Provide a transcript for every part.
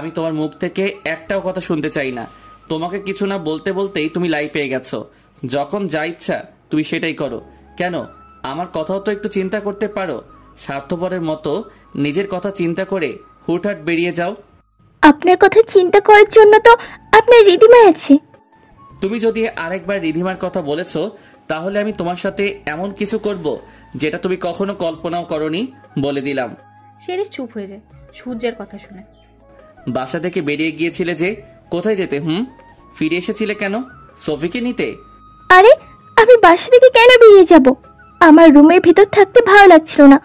আমি তোমার মুখ থেকে একটাও কথা শুনতে চাই না। তোমাকে কিছু না বলতে বলতেই তুমি লাই পেয়ে গেছো। যখন যা ইচ্ছা তুমি সেটাই করো। কেন, আমার কথাও তো একটু চিন্তা করতে পারো। স্বার্থপরের মতো নিজের কথা চিন্তা করে হুটহাট বেরিয়ে যাও। আপনার কথা চিন্তা করার জন্য তো আপনার রিধিমা আছে। তুমি যদি আরেকবার রিধিমার কথা বলেছো তাহলে আমি তোমার সাথে এমন কিছু করব যেটা তুমি কখনো কল্পনাও করনি, বলে দিলাম। শিরিষ চুপ হয়ে যায় সূর্যের কথা শুনে। বাসা থেকে বেরিয়ে গিয়েছিলে যে, কোথায় যেতে? ফিরে এসেছিলে কেন? সফিকে নিতে? আরে আমি বাসা থেকে কেন বেরিয়ে যাব? আমার রুমের ভিতর থাকতে ভালো লাগছিল না,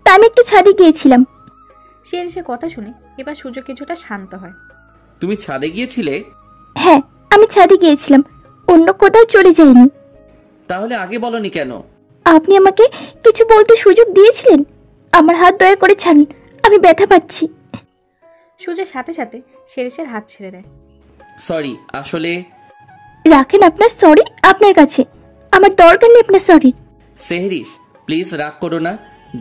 তাই আমি একটু ছাদে গিয়েছিলাম। শিরিষের কথা শুনে এবার সূর্য কিছুটা শান্ত হয়। তুমি ছাদে গিয়েছিলে? হ্যাঁ, আমি ছাদে গিয়েছিলাম, অন্য কোথাও চলে যাইনি। তাহলে আগে বলনি কেন? আপনি আমাকে কিছু বলতে সুযোগ দিয়েছিলেন। আমার হাত দয়া করে ছাড়ুন, আমি ব্যথা পাচ্ছি। সূর্যের সাথে সাথে শিরিষের হাত ছেড়ে দেয়। সরি, আসলে। রাখেন আপনার সরি আপনার কাছে, আমার দরকার নেই আপনার সরি। সেহরিশ, প্লিজ রাগ করো না।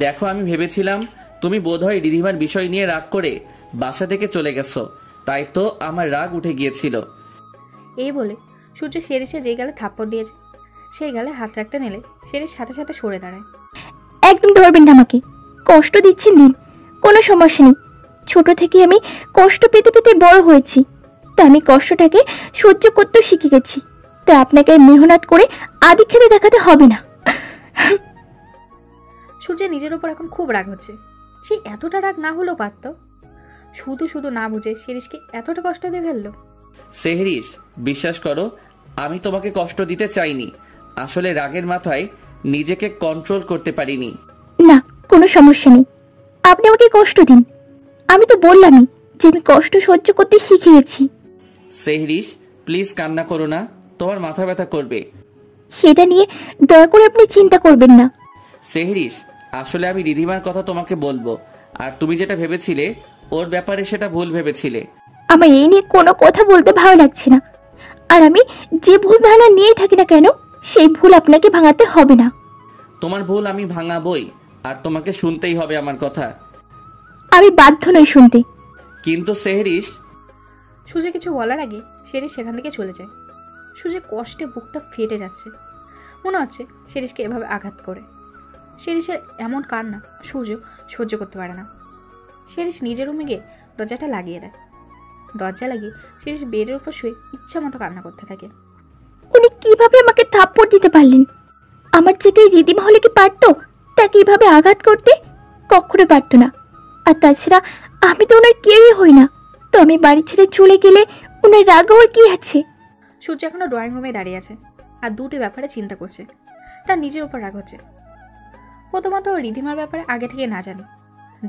দেখো, আমি ভেবেছিলাম তুমি বোধহয় রিধিমার বিষয় নিয়ে রাগ করে বাসা থেকে চলে গেছো, তাই তো আমার রাগ উঠে গিয়েছিল। এই বলে সূর্য শিরিষে যেই গালে থাপ্পড় দিয়েছে সেই গালে হাত রাখতে নিলে শিরিষ সাথে সাথে সরে দাঁড়ায়। একদম ধরবেন না আমাকে, কষ্ট দিচ্ছেন দিন, কোনো সমস্যা নেই। ছোট থেকে আমি কষ্ট পেতে পেতে বড় হয়েছি, তা আমি কষ্টটাকে সহ্য করতে শিখে গেছি। তা আপনাকে মেহনত করে আদি খেতে দেখাতে হবে না। সূর্যের নিজের উপর এখন খুব রাগ হচ্ছে। সে এতটা রাগ না হলেও পারত, শুধু শুধু না বুঝে শিরিষকে এতটা কষ্ট দিয়ে ফেললো। সেহরিশ, বিশ্বাস করো, আমি তোমাকে কষ্ট দিতে চাইনি। আসলে রাগের মাথায় নিজেকে কন্ট্রোল করতে পারিনি। না, কোনো সমস্যা নেই, আপনি আমাকে কষ্ট দিন। আমি তো বললামই যে আমি কষ্ট সহ্য করতে শিখে গেছি। সেহরিশ, প্লিজ কান্না করো না, তোমার মাথা ব্যথা করবে। সেটা নিয়ে দয়া করে আপনি চিন্তা করবেন না। সেহরিশ, আসলে আমি রিধিমার কথা তোমাকে বলবো, আর তুমি যেটা ভেবেছিলে ওর ব্যাপারে সেটা ভুল ভেবেছিলে। আমার এই নিয়ে কোনো কথা বলতে ভালো লাগছে না, আর আমি যে ভুল ধারণা নিয়েই থাকি না কেন সেই ভুল আপনাকে ভাঙাতে হবে না। তোমার ভুল আমি ভাঙাবই, আর তোমাকে শুনতেই হবে আমার কথা। আমি বাধ্য নই শুনতে। কিন্তু সেহরিশ। সূর্য কিছু বলার আগে শিরিষ সেখান থেকে চলে যায়। সূর্যের কষ্টে বুকটা ফেটে যাচ্ছে, মনে হচ্ছে শিরিষকে এভাবে আঘাত করে। শিরিষের এমন কান্না সূর্য সহ্য করতে পারে না। শিরিষ নিজের রুমে গিয়ে দরজাটা লাগিয়ে দেয়। দরজা লাগিয়ে শিরিষ বেডের উপর শুয়ে ইচ্ছা মতো কান্না করতে থাকে। উনি কিভাবে আমাকে থাপ্পড় দিতে পারলেন? আমার জায়গায় রিধিমা হলে কি পারতো তাকে এইভাবে আঘাত করতে? কখনো পারতো না। আর তাছাড়া আমি তো ওনার কেউই হই না, তো আমি বাড়ি ছেড়ে চলে গেলে ওনার রাগ হওয়ার কি আছে? সূর্য এখনো ড্রয়িং রুমে দাঁড়িয়ে আছে আর দুটি ব্যাপারে চিন্তা করছে। তার নিজের উপর রাগ হচ্ছে। প্রথমত রিধিমার ব্যাপারে আগে থেকে না জানি,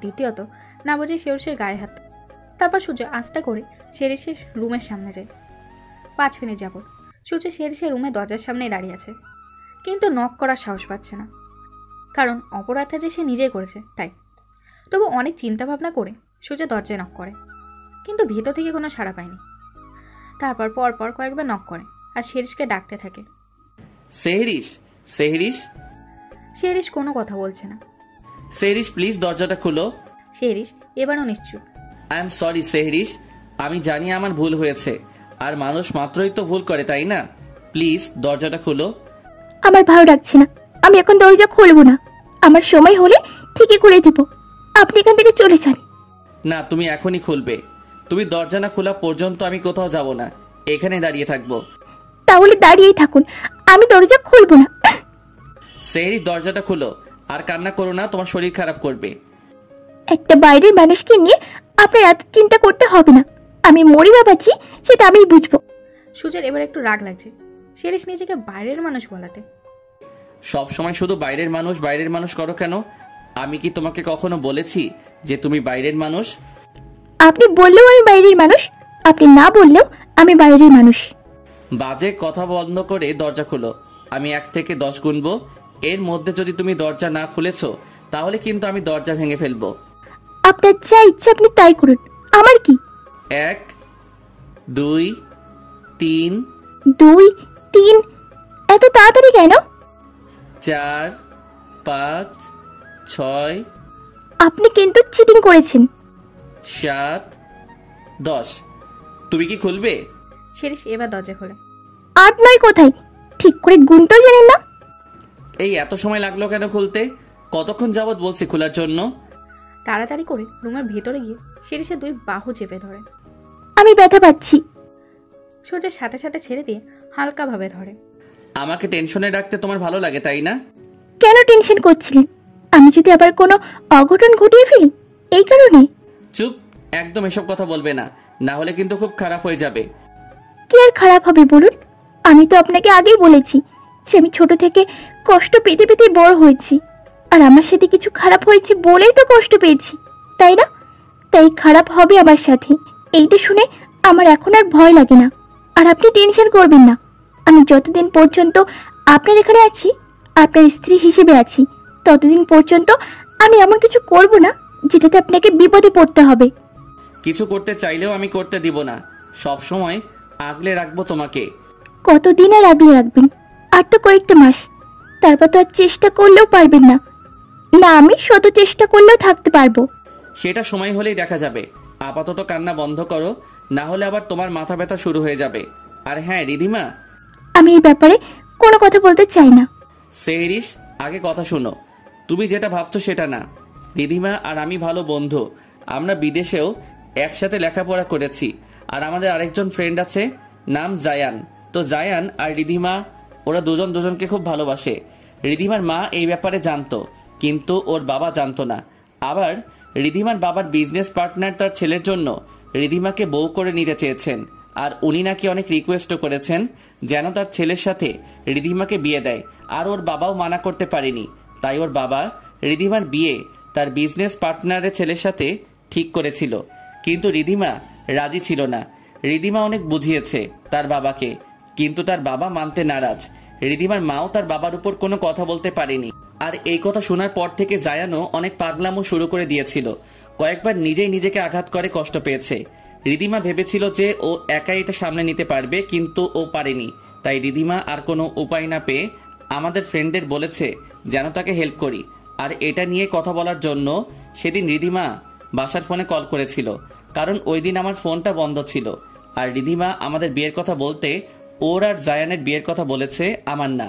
দ্বিতীয়ত না বোঝে শিরিষের গায়ে হাত। তারপর সূর্য আস্তে করে শিরিষের রুমের সামনে যায়। 5 মিনিট যাবত সূর্য শিরিষের রুমে দরজার সামনেই দাঁড়িয়ে আছে, কিন্তু নক করার সাহস পাচ্ছে না, কারণ অপরাধটা যে সে নিজেই করেছে তাই। তবু অনেক চিন্তা ভাবনা করে সূর্য দরজায় নক করে, কিন্তু ভেতর থেকে কোনো সাড়া পায়নি। তারপর পরপর কয়েকবার নক করে আর শিরিষকে ডাকতে থাকে। সেহরিশ, সেহরিশ। শিরিষ কোনো কথা বলছে না। সেহরিশ, প্লিজ দরজাটা খুলো। শিরিষ এবারও নিশ্চুপ। আই এম সরি সেহরিশ, আমি জানি আমার ভুল হয়েছে, আর মানুষ মাত্রই তো ভুল করে, তাই না? প্লিজ দরজাটা খুলো। আমার ভালো লাগছে না, আমি এখন দরজা খুলবো না। আমার সময় হলে ঠিকই করে দেব, আপনি এখান থেকে চলে যান। না, তুমি এখনই খুলবে। তুমি দরজা না খোলা পর্যন্ত আমি কোথাও যাব না, এখানে দাঁড়িয়ে থাকবো। তাহলে দাঁড়িয়েই থাকুন, আমি দরজা খুলবো না। সেহরিশ, দরজাটা খুলো, আর কান্না করো না, তোমার শরীর খারাপ করবে। একটা বাইরের মানুষকে নিয়ে আপনার এত চিন্তা করতে হবে না। আমি মরি বা বাঁচি সেটা আমিই বুঝবো। সূর্যের এবার একটু রাগ লাগছে শিরিষ নিজেকে বাইরের মানুষ বলাতে। সব সময় শুধু বাইরের মানুষ বাইরের মানুষ করো কেন? আমি কি তোমাকে কখনো বলেছি যে তুমি বাইরের মানুষ? আপনি বললেও আমি বাইরের মানুষ, আপনি না বললেও আমি বাইরের মানুষ। বাজে কথা বন্ধ করে দরজা খুলো। আমি 1 থেকে 10 গুনবো, এর মধ্যে যদি তুমি দরজা না খুলেছো তাহলে কিন্তু আমি দরজা ভেঙে ফেলবো। আপনার যা ইচ্ছা আপনি তাই করুন, আমার কি। 1, 2, 3, 2, 3, এত তাড়াতাড়ি কেন? 4, 5, 6, আপনি কিন্তু চিটিং করেছেন। 7, 10। তুমি কি খুলবে? শিরিষ এবার দরজা খোলে। 8 9 কোথায়? ঠিক করে গুনতেও জানেন না। এই এত সময় লাগলো কেন খুলতে? কতক্ষণ যাবত বলছি খোলার জন্য। তাড়াতাড়ি করে রুমের ভেতরে গিয়ে শিরিষের 2 বাহু চেপে ধরে। আমি ব্যথা পাচ্ছি। সূর্যের সাথে সাথে ছেড়ে দিয়ে হালকাভাবে ধরে। আমাকে টেনশনে রাখতে তোমার ভালো লাগে তাই না? কেন টেনশন করছিলেন? আমি যদি আবার কোনো অঘটন ঘটিয়ে ফেলি এই কারণে? চুপ, একদম এসব কথা বলবে না, না হলে কিন্তু খুব খারাপ হয়ে যাবে। কি আর খারাপ হবে বলুন? আমি তো আপনাকে আগেই বলেছি যে আমি ছোট থেকে কষ্ট পেতে পেতে বড় হয়েছি, আর আমার সাথে কিছু খারাপ হয়েছে বলেই তো কষ্ট পেয়েছি, তাই না? তাই খারাপ হবে আমার সাথে, এইটা শুনে আমার এখন আর ভয় লাগে না। আর আপনি টেনশন করবেন না, আমি যতদিন পর্যন্ত আপনার এখানে আছি, আপনার স্ত্রী হিসেবে আছি, ততদিন পর্যন্ত আমি এমন কিছু করব না যেটাতে আপনাকে বিপদে পড়তে হবে। কিছু করতে চাইলেও আমি করতে দিব না, সব সময় আগলে রাখবো তোমাকে। কতদিন আর আগলে রাখবেন? আর তো কয়েকটা মাস, তারপর তো আর চেষ্টা করলেও পারবেন না। না, আমি শত চেষ্টা করলেও থাকতে পারবো। সেটা সময় হলেই দেখা যাবে। আপাতত কান্না বন্ধ করো, না হলে আবার তোমার মাথা ব্যথা শুরু হয়ে যাবে। আর হ্যাঁ রিধিমা, আমি এই ব্যাপারে কোনো কথা বলতে চাই না। সেহরিশ, আগে কথা শুনো। তুমি যেটা ভাবছো সেটা না। রিধিমা আর আমি ভালো বন্ধু, আমরা বিদেশেও একসাথে লেখাপড়া করেছি। আর আমাদের আরেকজন ফ্রেন্ড আছে, নাম জায়ান। তো জায়ান আর রিধিমা ওরা দুজন দুজনকে খুব ভালোবাসে। রিধিমার মা এই ব্যাপারে জানতো, কিন্তু ওর বাবা জানতো না। আবার রিধিমার বাবার বিজনেস পার্টনার তার ছেলের জন্য রিধিমাকে বউ করে নিতে চেয়েছেন, আর উনি নাকি অনেক রিকোয়েস্টও করেছেন যেন তার ছেলের সাথে রিধিমাকে বিয়ে দেয়। আর ওর বাবাও মানা করতে পারেনি, তাই ওর বাবা রিধিমার বিয়ে তার বিজনেস পার্টনারের ছেলের সাথে ঠিক করেছিল। কিন্তু রিধিমা রাজি ছিল না। রিধিমা অনেক বুঝিয়েছে তার বাবাকে, কিন্তু তার বাবা মানতে নারাজ। রিধিমার মাও তার বাবার উপর কোনো কথা বলতে পারেনি। আর এই কথা শোনার পর থেকে জায়ানও অনেক পাগলামো শুরু করে দিয়েছিল। কয়েকবার নিজেই নিজেকে আঘাত করে কষ্ট পেয়েছে। রিধিমা ভেবেছিল যে ও একাই এটা সামনে নিতে পারবে, কিন্তু ও পারেনি। তাই রিধিমা আর কোনো উপায় না পেয়ে আমাদের ফ্রেন্ডদের বলেছে যেন তাকে হেল্প করি। আর এটা নিয়ে কথা বলার জন্য সেদিন রিধিমা বাসার ফোনে কল করেছিল, কারণ ওই দিন আমার ফোনটা বন্ধ ছিল। আর রিধিমা আমাদের বিয়ের কথা বলতে ওর আর জায়ানের বিয়ের কথা বলেছে, আমার না।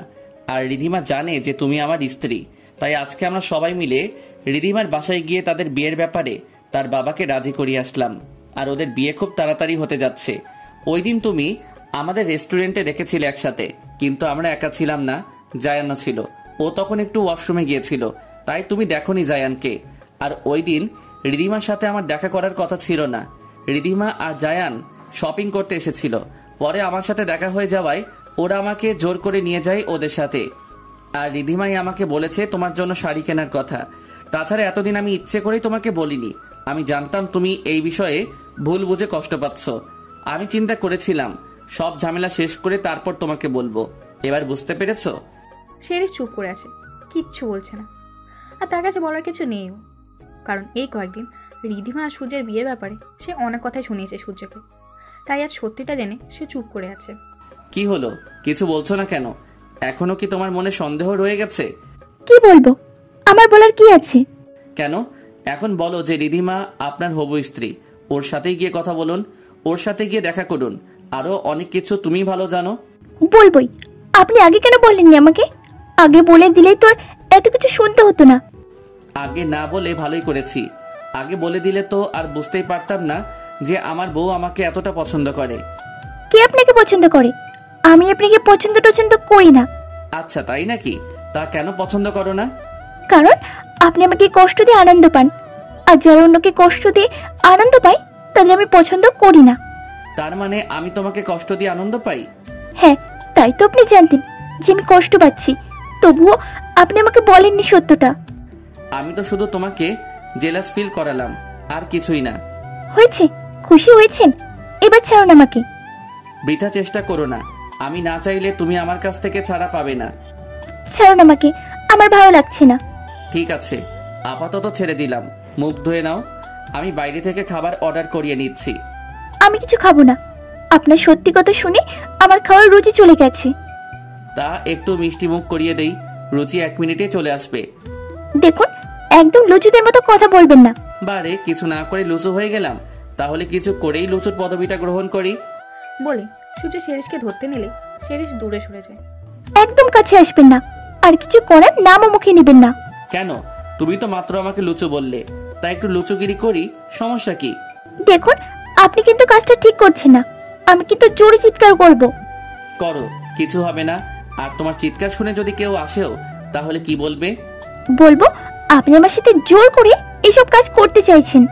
আর রিধিমা জানে যে তুমি আমার স্ত্রী, তাই আজকে আমরা সবাই মিলে রিধিমার বাসায় গিয়ে তাদের বিয়ের ব্যাপারে তার বাবাকে রাজি করিয়ে আসলাম। আর ওদের বিয়ে খুব তাড়াতাড়ি হতে যাচ্ছে। ওই দিন তুমি আমাদের রেস্টুরেন্টে দেখেছিলে একসাথে, কিন্তু আমরা একা ছিলাম না, জায়ানও ছিল। ও তখন একটু ওয়াশরুমে গিয়েছিল, তাই তুমি দেখোনি জায়ানকে। আর ওই দিন রিধিমার সাথে আমার দেখা করার কথা ছিল না। রিধিমা আর জায়ান শপিং করতে এসেছিল, পরে আমার সাথে দেখা হয়ে যাওয়ায় ওরা আমাকে জোর করে নিয়ে যায় ওদের সাথে। আর রিধিমাই আমাকে বলেছে তোমার জন্য শাড়ি কেনার কথা। তাছাড়া এতদিন আমি ইচ্ছে করেই তোমাকে বলিনি, আমি জানতাম তুমি এই বিষয়ে ভুল বুঝে কষ্ট পাচ্ছ। আমি চিন্তা করেছিলাম সব ঝামেলা শেষ করে তারপর তোমাকে বলবো। এবার বুঝতে পেরেছো? শিরিষ চুপ করে আছে, কিচ্ছু বলছে না। আর তার কাছে বলার কিছু নেইও, কারণ এই কয়েকদিন রিধিমা আর সূর্যের বিয়ের ব্যাপারে সে অনেক কথাই শুনিয়েছে সূর্যকে। তাই আজ সত্যিটা জেনে সে চুপ করে আছে। কি হলো, কিছু বলছো না কেন? এখনো কি তোমার মনে সন্দেহ রয়ে গেছে? কি বলবো? আমার বলার কি আছে? কেন? এখন বলো যে রিধিমা আপনার হবু স্ত্রী। ওর সাথেই গিয়ে কথা বলুন, ওর সাথে গিয়ে দেখা করুন। আরো অনেক কিছু তুমি ভালো জানো। বলবোই। আপনি আগে কেন বলেননি আমাকে? আগে বলে দিলেই তো আর এত কিছু শুনতে হতো না। আগে না বলে ভালোই করেছি। আগে বলে দিলে তো আর বুঝতেই পারতাম না যে আমার বউ আমাকে এতটা পছন্দ করে। কে আপনাকে পছন্দ করে? আমি আপনাকে পছন্দ করি না। আচ্ছা তাই নাকি? তা কেন পছন্দ করো না? কারণ আপনি আমাকে কষ্ট দিয়ে আনন্দ পান, আর যারা অন্যকে কষ্ট দিয়ে আনন্দ পায় তাদের আমি পছন্দ করি না। তার মানে আমি তোমাকে কষ্ট দিয়ে আনন্দ পাই? হ্যাঁ, তাই তো আপনি জানতেন যে আমি কষ্ট পাচ্ছি, তবুও আপনি আমাকে বলেননি সত্যটা। আমি তো শুধু তোমাকে জেলাস ফিল করালাম, আর কিছুই না। হয়েছে, খুশি হয়েছেন? এবার ছাড়ুন আমাকে। বৃথা চেষ্টা করো না। আমি না চাইলে তুমি আমার কাছ থেকে ছাড়া পাবে না। ছাড়ুন আমাকে, আমার ভালো লাগছে না। ঠিক আছে, আপাতত ছেড়ে দিলাম। মুখ ধুয়ে নাও, আমি বাইরে থেকে খাবার অর্ডার করিয়ে নিচ্ছি। আমি কিছু খাবো না। আপনার সত্যি কথা শুনে আমার খাওয়ার রুচি চলে গেছে। তা একটু মিষ্টি মুখ করিয়ে দেই, রুচি 1 মিনিটে চলে আসবে। দেখুন, একদম লুচুদের মতো কথা বলবেন না। বারে কিছু না করে লুচু হয়ে গেলাম। তাহলে কিছু করেই লুচুর পদবিটা গ্রহণ করি। বলে সূর্য শেরিশকে ধরতে নিলে শেরিশ দূরে সরে যায়। একদম কাছে আসবেন না, আর কিছু করার নামও মুখে নেবেন না। কেন? তুমি তো মাত্র আমাকে লুচু বললে, তাই একটু লুচুগিরি করি, সমস্যা কি? দেখুন, আপনি কিন্তু কাজটা ঠিক করছেন না। আমি কিন্তু জোরে চিৎকার করব। করো, কিছু হবে না। আর তোমার চিৎকার শুনে যদি কেউ আসেও, তাহলে কি বলবে? বলবো আপনি আমার সাথে জোর করে এসব কাজ করতে চাইছেন।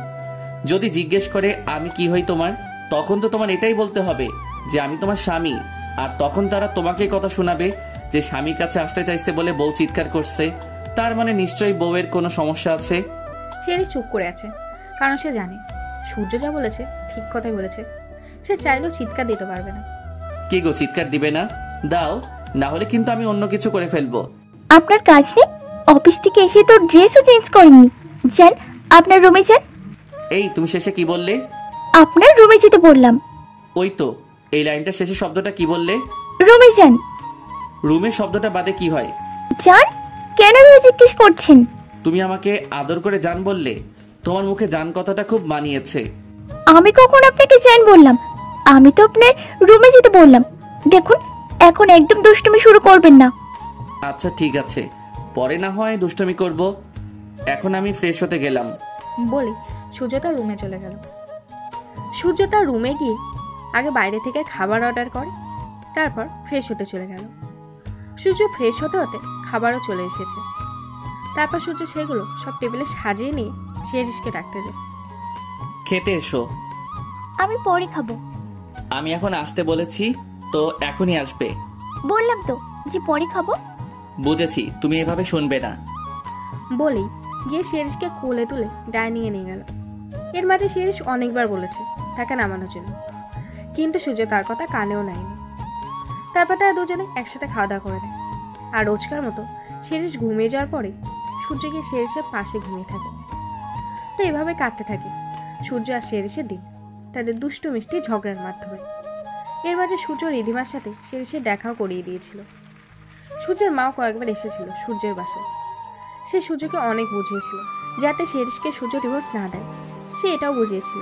যদি জিজ্ঞেস করে আমি কি হই তোমার, তখন তো তোমার এটাই বলতে হবে যে আমি তোমার স্বামী। আর তখন তারা তোমাকেই কথা শোনাবে যে স্বামীর কাছে আসতে চাইছে বলে বউ চিৎকার করছে, তার মানে নিশ্চয়ই বউয়ের কোনো সমস্যা আছে। শেরিশ চুপ করে আছে, কারণ সে জানে সূর্য যা বলেছে ঠিক কথাই বলেছে। সে চাইলেও চিৎকার দিতে পারবে না। কি গো, চিৎকার দিবে না? দাও, না হলে কিন্তু আমি অন্য কিছু করে ফেলবো। আপনার কাজ নেই? অফিস থেকে এসে তো ড্রেসও চেঞ্জ করেননি। যান আপনার রুমে যান। এই, তুমি শেষে কি বললে? আপনার রুমে যেতে বললাম। ওই তো, এই লাইনটা শেষে শব্দটা কি বললে? রুমে যান। রুমের শব্দটা বাদে কি হয়? যান। কেন এভাবে জিজ্ঞেস করছেন? তুমি আমাকে আদর করে জান বললে, তোমার মুখে জান কথাটা খুব মানিয়েছে। আমি কখন আপনাকে যান বললাম? আমি তো আপনার রুমে যেতে বললাম। দেখুন, এখন একদম দুষ্টুমি শুরু করবেন না। আচ্ছা ঠিক আছে, পরে না হয় দুষ্টমি করব। এখন আমি ফ্রেশ হতে গেলাম। বলে সূর্য তার রুমে চলে গেল। সূর্য তার রুমে গিয়ে আগে বাইরে থেকে খাবার অর্ডার করে, তারপর ফ্রেশ হতে চলে গেল। সূর্য ফ্রেশ হতে হতে খাবারও চলে এসেছে। তারপর সূর্য সেগুলো সব টেবিলে সাজিয়ে নিয়ে শেরিশকে ডাকতে যায়। খেতে এসো। আমি পরে খাবো। আমি এখন আসতে বলেছি, তো এখনই আসবে। বললাম তো যে পরে খাবো। বুঝেছি, তুমি এভাবে শুনবে না। বলেই গিয়ে শেরিশকে কোলে তুলে ডাইনিংয়ে নিয়ে গেল। এর মাঝে শেরিশ অনেকবার বলেছে তাকে নামানোর জন্য, কিন্তু সূর্য তার কথা কানেও নেয়নি। তারপর তারা দুজনে একসাথে খাওয়া দাওয়া করে নেয়। আর রোজকার মতো শেরিশ ঘুমিয়ে যাওয়ার পরে সূর্য গিয়ে শেরিশের পাশে ঘুমিয়ে থাকে। তো এভাবে কাটতে থাকে সূর্য আর শেরিশের দিন, তাদের দুষ্টু মিষ্টি ঝগড়ার মাধ্যমে। এর মাঝে সূর্য রিধিমার সাথে শেরিশের দেখাও করিয়ে দিয়েছিল। সূর্যের মাও কয়েকবার এসেছিল সূর্যের বাসায়। সে সূর্যকে অনেক বুঝিয়েছিল যাতে শেরিশকে সূর্য ডিভোর্স না দেয়। সে এটাও বুঝিয়েছিল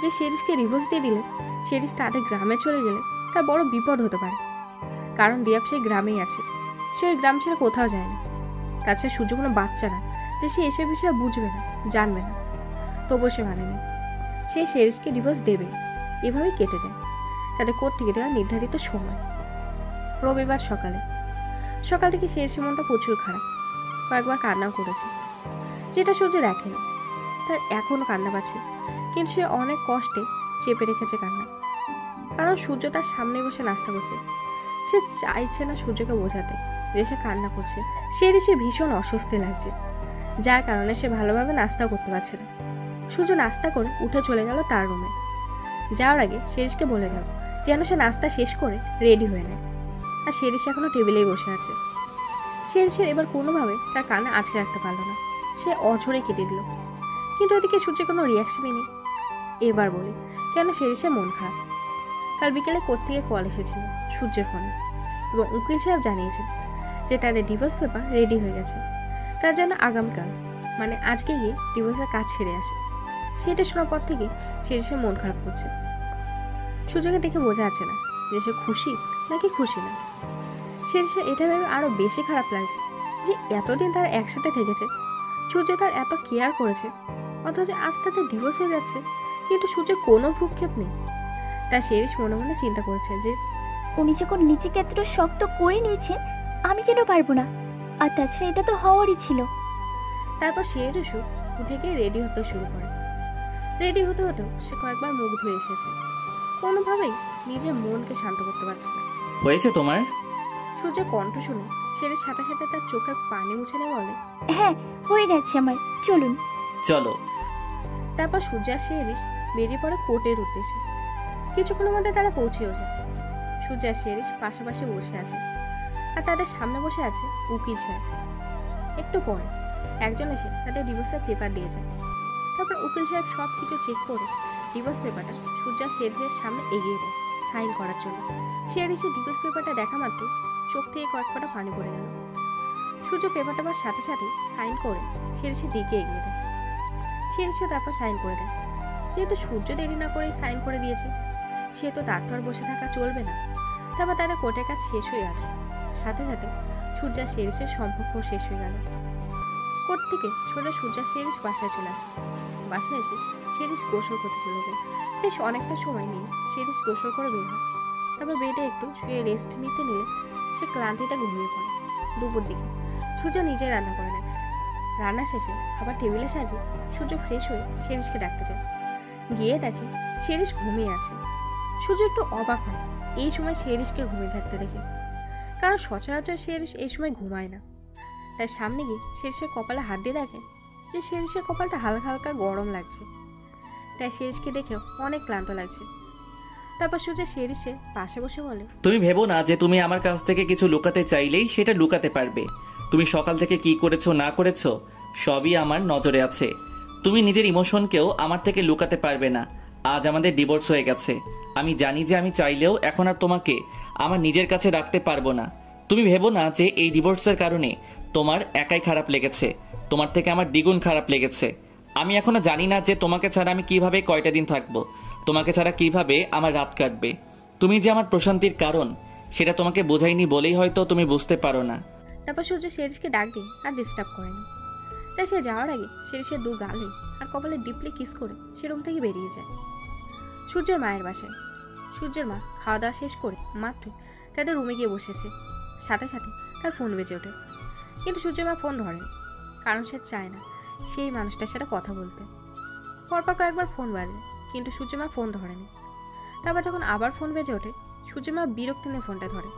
যে শেরিশকে ডিভোর্স দিয়ে দিলে শেরিশ তাদের গ্রামে চলে গেলে তার বড় বিপদ হতে পারে, কারণ দিয়াব সেই গ্রামেই আছে। সে ওই গ্রাম ছেড়ে কোথাও যায়নি। তাছাড়া সূর্য কোনো বাচ্চা না যে সে এসব বিষয়ে বুঝবে না, জানবে না। তবুও সে মানেনি, সে শেরিশকে ডিভোর্স দেবে। এভাবেই কেটে যায় তাদের কোর্ট থেকে দেওয়া নির্ধারিত সময়। রবিবার সকাল থেকে শেরিশের মনটা প্রচুর খারাপ। কয়েকবার কান্নাও করেছে, যেটা সূর্য দেখেনি। তার এখনো কান্না পাচ্ছে, কিন্তু সে অনেক কষ্টে চেপে রেখেছে কান্না, কারণ সূর্য তার সামনে বসে নাস্তা করছে। সে চাইছে না সূর্যকে বোঝাতে যে সে কান্না করছে। শেরিশে ভীষণ অস্বস্তি লাগছে, যার কারণে সে ভালোভাবে নাস্তাও করতে পারছে না। সূর্য নাস্তা করে উঠে চলে গেল তার রুমে। যাওয়ার আগে শেরিশকে বলে গেল যেন সে নাস্তা শেষ করে রেডি হয়ে নেয়। আর শেরিশ এখনো টেবিলেই বসে আছে। শেরিশের এবার কোনোভাবে তার কানে আটকে রাখতে পারলো না, সে অঝরে কেটে দিল। কিন্তু ওদিকে সূর্যের কোনো রিয়াকশনই নেই। এবার বলি কেন শেরিশের মন খারাপ। কাল বিকেলে কোর্ট থেকে কল এসেছিল সূর্যের ফোনে, এবং উকিল সাহেব জানিয়েছেন যে তাদের ডিভোর্স পেপার রেডি হয়ে গেছে। তার জন্য আগামীকাল মানে আজকে গিয়ে ডিভোর্সের কাজ ছেড়ে আসে। সেটা শোনার পর থেকে শেরিশের মন খারাপ করছে। সূর্যকে দেখে বোঝা যাচ্ছে না যে সে খুশি নাকি খুশি না। শেরিশের এটা ভেবে আরো বেশি খারাপ লাগছে যে এতদিন তারা একসাথে থেকেছে, সূর্য তার এত কেয়ার করেছে, অথচ আজ তাদের ডিভোর্স হয়ে যাচ্ছে, কিন্তু সূর্যের কোনো ভ্রুক্ষেপ নেই। তাই শেরিশ মনে মনে চিন্তা করেছে যে উনি যখন নিজেকে এতটা শক্ত করে নিয়েছেন, আমি কেন পারবো না? আর তাছাড়া এটা তো হওয়ারই ছিল। তারপর শেরিশও উঠে গিয়ে রেডি হতে শুরু করে। রেডি হতে হতেও সে কয়েকবার মুখ ধুয়ে এসেছে, কোনোভাবেই নিজের মনকে শান্ত করতে পারছে না। হয়েছে তোমার? সূর্যের কণ্ঠ শুনে শেরিশ সাথে সাথে তার চোখের পানি মুছে নিয়ে বলে, হ্যাঁ হয়ে গেছে আমার, চলুন। চলো। তারপর সূর্য আর শেরিশ বেরিয়ে পড়ে কোর্টের উদ্দেশ্যে। কিছুক্ষণের মধ্যে তারা পৌঁছেও যায়। সূর্য আর শেরিশ পাশাপাশি বসে আছে, আর তাদের সামনে বসে আছে উকিল সাহেব। একটু পরে একজন এসে তাদের ডিভোর্সের পেপার দিয়ে যায়। তারপর উকিল সাহেব সব কিছু চেক করে ডিভোর্স পেপারটা সূর্য আর শেরিশের সামনে এগিয়ে দেয় সাইন করার জন্য। শেরিশের ডিভোর্স পেপারটা দেখা মাত্র চোখ থেকে কয়েক ফোঁটা পানি পড়ে গেল। সূর্য পেপারটা পাওয়ার সাথে সাথে সাইন করে শেরিশের দিকে এগিয়ে দেয়। শেরিশও তারপর সাইন করে দেয়। যেহেতু সূর্য দেরি না করেই সাইন করে দিয়েছে, সেহেতু তার তো আর বসে থাকা চলবে না। তারপর তাদের কোর্টের কাজ শেষ হয়ে গেল। সাথে সাথে সূর্য আর শেরিসের সম্পর্ক শেষ হয়ে গেল। কোর্ট থেকে সোজা সূর্য আর শেরিস বাসায় চলে আসে। বাসায় এসে শেরিস গোসল করতে চলে যায়। বেশ অনেকটা সময় নিয়ে শেরিস গোসল করে বের হয়। তারপর বেডে একটু শুয়ে রেস্ট নিতে নিলে সে ক্লান্তিতে ঘুমিয়ে পড়ে। দুপুর দিকে সূর্য নিজে রান্না করে নেয়। রান্না শেষে খাবার টেবিলে সাজিয়ে সূর্য ফ্রেশ হয়ে শেরিসকে ডাকতে যায়। গিয়ে দেখে শেরিস ঘুমিয়ে আছে। সূর্য একটু অবাক হয় এই সময় শেরিসকে ঘুমিয়ে থাকতে দেখে, কারণ সচরাচর শেরিস এই সময় ঘুমায় না। তাই সামনে গিয়ে শেরিসের কপালে হাত দিয়ে দেখে যে শেরিসের কপালটা হালকা হালকা গরম লাগছে। তাই শেরিসকে দেখে অনেক ক্লান্ত লাগছে। তারপর সূর্য শেরিসের পাশে বসে বলে, তুমি ভেবো না যে তুমি আমার কাছ থেকে কিছু লুকাতে চাইলেই সেটা লুকাতে পারবে। তুমি সকাল থেকে কি করেছো না করেছো সবই আমার নজরে আছে। তুমি নিজের ইমোশনকেও আমার থেকে লুকাতে পারবে না। আজ আমাদের ডিভোর্স হয়ে গেছে। আমি জানি যে আমি চাইলেও এখন আর তোমাকে আমার নিজের কাছে রাখতে পারবো না। তুমি ভেবো না যে এই ডিভোর্সের কারণে তোমার একাই খারাপ লেগেছে, তোমার থেকে আমার দ্বিগুণ খারাপ লেগেছে। আমি এখনো জানি না যে তোমাকে ছাড়া আমি কিভাবে কয়টা দিন থাকবো, তোমাকে ছাড়া কিভাবে আমার রাত কাটবে। তুমি যে আমার প্রশান্তির কারণ সেটা তোমাকে বোঝাইনি বলেই হয়তো তুমি বুঝতে পারো না। তারপর সূর্য শেরিসকে ডাক দিয়ে আর ডিস্টার্ব করেনি। তাই সে যাওয়ার আগে শেরিসের দু গালে আর কপালে ডিপলি কিস করে সে রুম থেকে বেরিয়ে যায়। সূর্যের মায়ের বাসায় সূর্যের মা খাওয়া দাওয়া শেষ করে মাত্র তাদের রুমে গিয়ে বসেছে। সাথে সাথে তার ফোন বেজে ওঠে, কিন্তু সূর্যের মা ফোন ধরেনি, কারণ সে চায় না সেই মানুষটার সাথে কথা বলতে। পরপর কয়েকবার ফোন বাজে, কিন্তু সূর্যের মা ফোন ধরেনি। তারপর যখন আবার ফোন বেজে ওঠে, সূর্যের মা বিরক্তি নিয়ে ফোনটা ধরে।